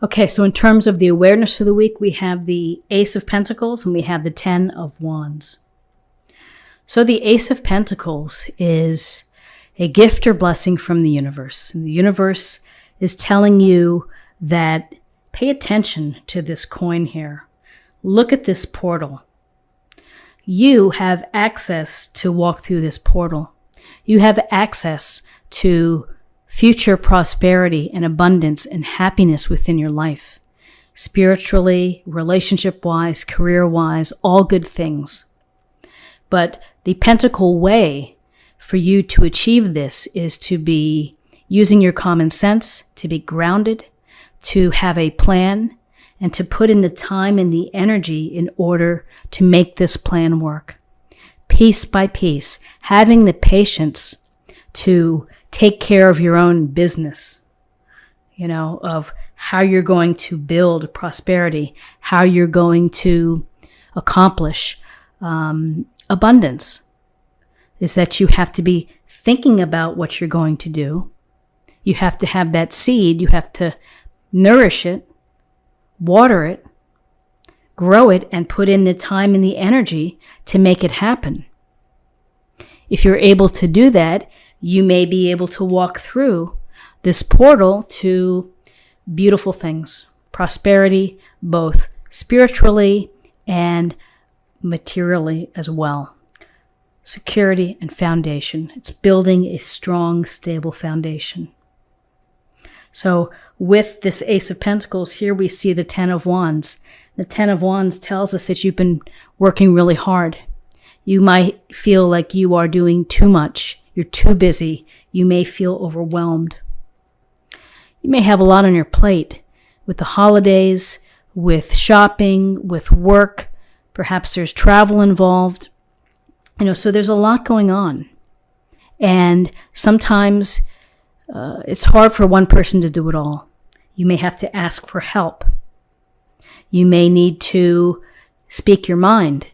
Okay, so in terms of the awareness for the week, we have the Ace of Pentacles and we have the 10 of Wands. So the Ace of Pentacles is a gift or blessing from the universe. And the universe is telling you that pay attention to this coin here. Look at this portal. You have access to walk through this portal. You have access to future prosperity and abundance and happiness within your life. Spiritually, relationship-wise, career-wise, all good things. But the Pentacle way for you to achieve this is to be using your common sense, to be grounded, to have a plan, and to put in the time and the energy in order to make this plan work. Piece by piece, having the patience to take care of your own business, of how you're going to build prosperity, how you're going to accomplish abundance, is that you have to be thinking about what you're going to do. You have to have that seed. You have to nourish it, water it, grow it, and put in the time and the energy to make it happen. If you're able to do that, you may be able to walk through this portal to beautiful things, prosperity, both spiritually and materially as well. Security and foundation. It's building a strong, stable foundation. So with this Ace of Pentacles, here we see the 10 of Wands. The 10 of Wands tells us that you've been working really hard. You might feel like you are doing too much. You're too busy. You may feel overwhelmed. You may have a lot on your plate with the holidays, with shopping, with work. Perhaps there's travel involved. So there's a lot going on. And sometimes it's hard for one person to do it all. You may have to ask for help. You may need to speak your mind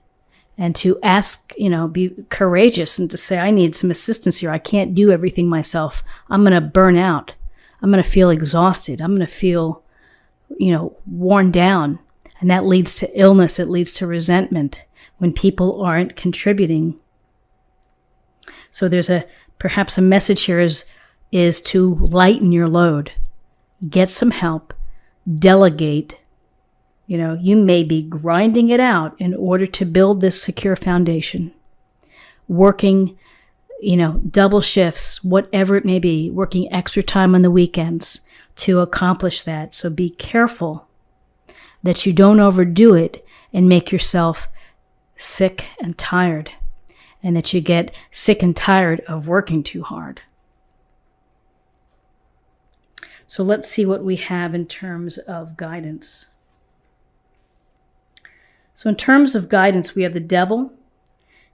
and to ask, be courageous and to say, I need some assistance here. I can't do everything myself. I'm going to burn out. I'm going to feel exhausted. I'm going to feel, worn down. And that leads to illness. It leads to resentment when people aren't contributing. So there's perhaps a message here is to lighten your load. Get some help. Delegate. You may be grinding it out in order to build this secure foundation. Working, double shifts, whatever it may be, working extra time on the weekends to accomplish that. So be careful that you don't overdo it and make yourself sick and tired, and that you get sick and tired of working too hard. So let's see what we have in terms of guidance. So in terms of guidance, we have the Devil.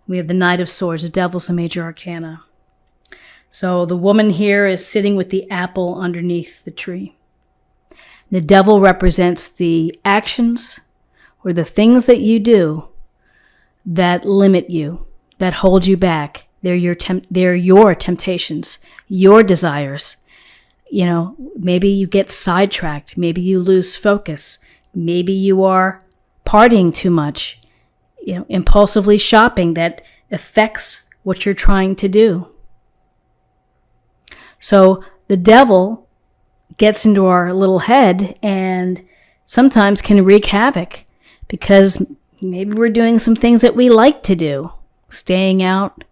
We have the Knight of Swords. The Devil's a major arcana. So the woman here is sitting with the apple underneath the tree. The Devil represents the actions or the things that you do that limit you, that hold you back. They're your temptations, your desires. Maybe you get sidetracked. Maybe you lose focus. Maybe you are partying too much, impulsively shopping that affects what you're trying to do. So the devil gets into our little head and sometimes can wreak havoc because maybe we're doing some things that we like to do, staying out,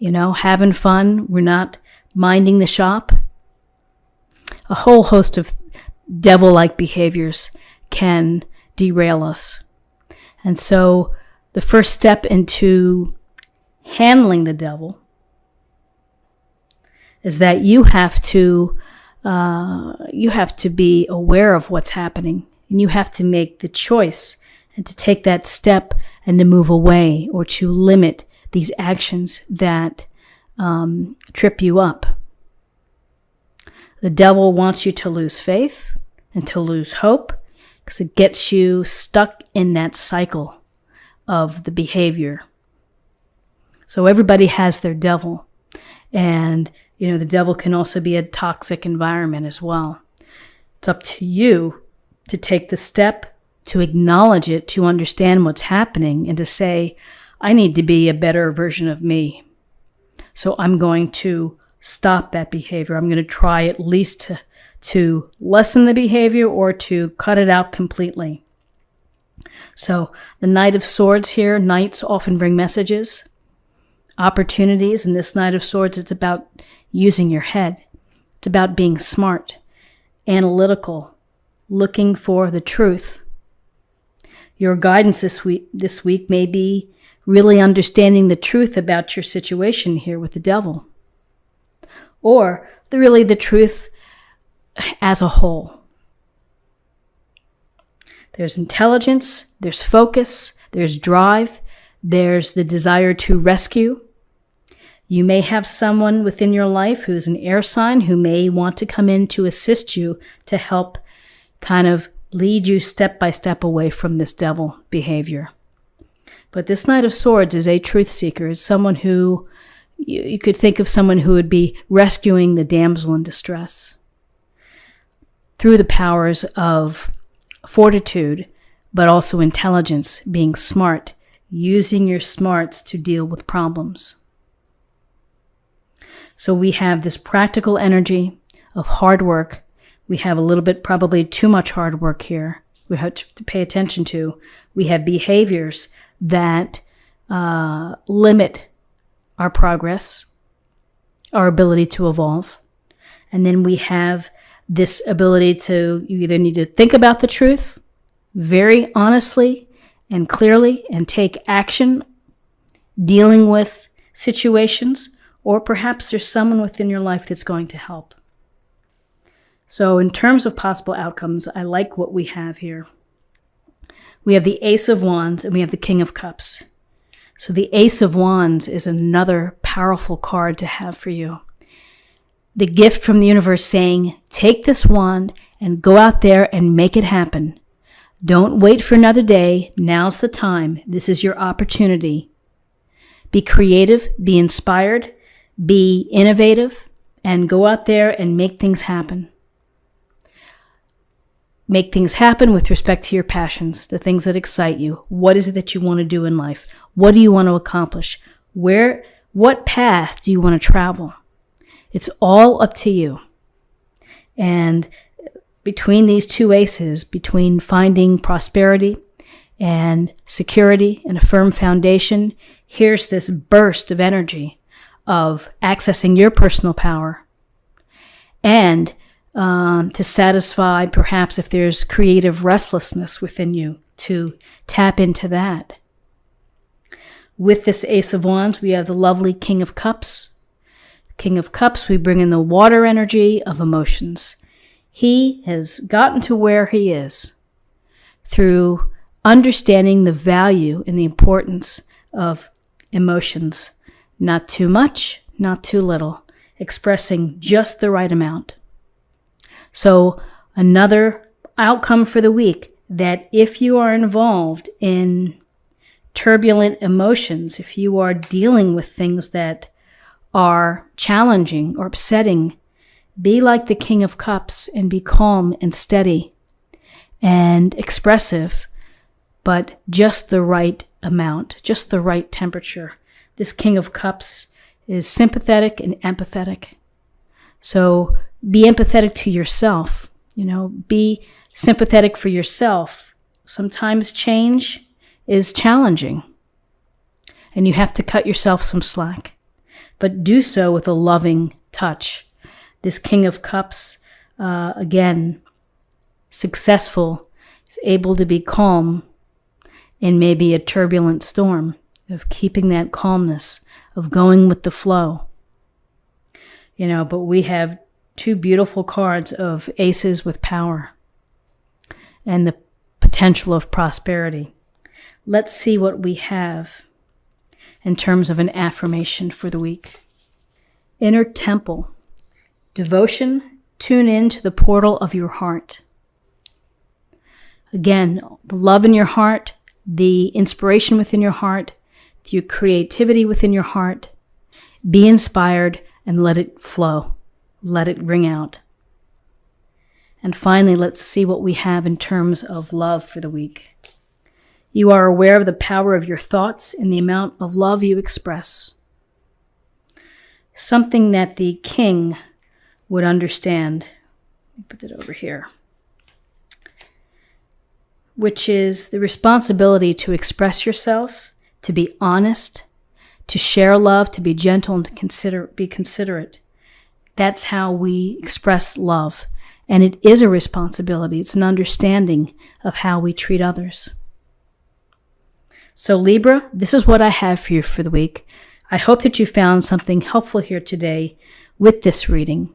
having fun. We're not minding the shop. A whole host of devil-like behaviors can derail us. And so the first step into handling the devil is that you have to be aware of what's happening, and you have to make the choice and to take that step and to move away or to limit these actions that trip you up. The devil wants you to lose faith and to lose hope because it gets you stuck in that cycle of the behavior. So everybody has their devil. And, the devil can also be a toxic environment as well. It's up to you to take the step to acknowledge it, to understand what's happening, and to say, I need to be a better version of me. So I'm going to stop that behavior. I'm going to try at least to lessen the behavior or to cut it out completely. So the Knight of Swords here, knights often bring messages, opportunities. In this Knight of Swords, it's about using your head. It's about being smart, analytical, looking for the truth. Your guidance this week may be really understanding the truth about your situation here with the devil, or the truth as a whole. There's intelligence, there's focus, there's drive, there's the desire to rescue. You may have someone within your life who's an air sign who may want to come in to assist you to help kind of lead you step by step away from this devil behavior. But this Knight of Swords is a truth seeker. It's someone who, you could think of someone who would be rescuing the damsel in distress through the powers of fortitude, but also intelligence, being smart, using your smarts to deal with problems. So we have this practical energy of hard work. We have a little bit, probably too much hard work here. We have to pay attention to. We have behaviors that limit our progress, our ability to evolve. And then we have this ability to, you either need to think about the truth very honestly and clearly and take action dealing with situations, or perhaps there's someone within your life that's going to help. So in terms of possible outcomes, I like what we have here. We have the Ace of Wands and we have the King of Cups. So the Ace of Wands is another powerful card to have for you. The gift from the universe saying, take this wand and go out there and make it happen. Don't wait for another day. Now's the time. This is your opportunity. Be creative, be inspired, be innovative, and go out there and make things happen. Make things happen with respect to your passions, the things that excite you. What is it that you want to do in life? What do you want to accomplish? What path do you want to travel? It's all up to you. And between these two aces, between finding prosperity and security and a firm foundation, here's this burst of energy of accessing your personal power and to satisfy, perhaps if there's creative restlessness within you, to tap into that. With this Ace of Wands, we have the lovely King of Cups. King of Cups, we bring in the water energy of emotions. He has gotten to where he is through understanding the value and the importance of emotions. Not too much, not too little, expressing just the right amount. So another outcome for the week, that if you are involved in turbulent emotions, if you are dealing with things that are challenging or upsetting, be like the King of Cups and be calm and steady and expressive, but just the right amount, just the right temperature. This King of Cups is sympathetic and empathetic. So be empathetic to yourself, be sympathetic for yourself. Sometimes change is challenging and you have to cut yourself some slack, but do so with a loving touch. This King of Cups, again, successful, is able to be calm in maybe a turbulent storm, of keeping that calmness, of going with the flow. But we have two beautiful cards of aces with power and the potential of prosperity. Let's see what we have in terms of an affirmation for the week. Inner temple. Devotion, tune in to the portal of your heart. Again, the love in your heart, the inspiration within your heart, your creativity within your heart. Be inspired and let it flow. Let it ring out. And finally, let's see what we have in terms of love for the week. You are aware of the power of your thoughts and the amount of love you express. Something that the king would understand. Let me put that over here. Which is the responsibility to express yourself, to be honest, to share love, to be gentle, and to be considerate. That's how we express love. And it is a responsibility. It's an understanding of how we treat others. So Libra, this is what I have for you for the week. I hope that you found something helpful here today with this reading.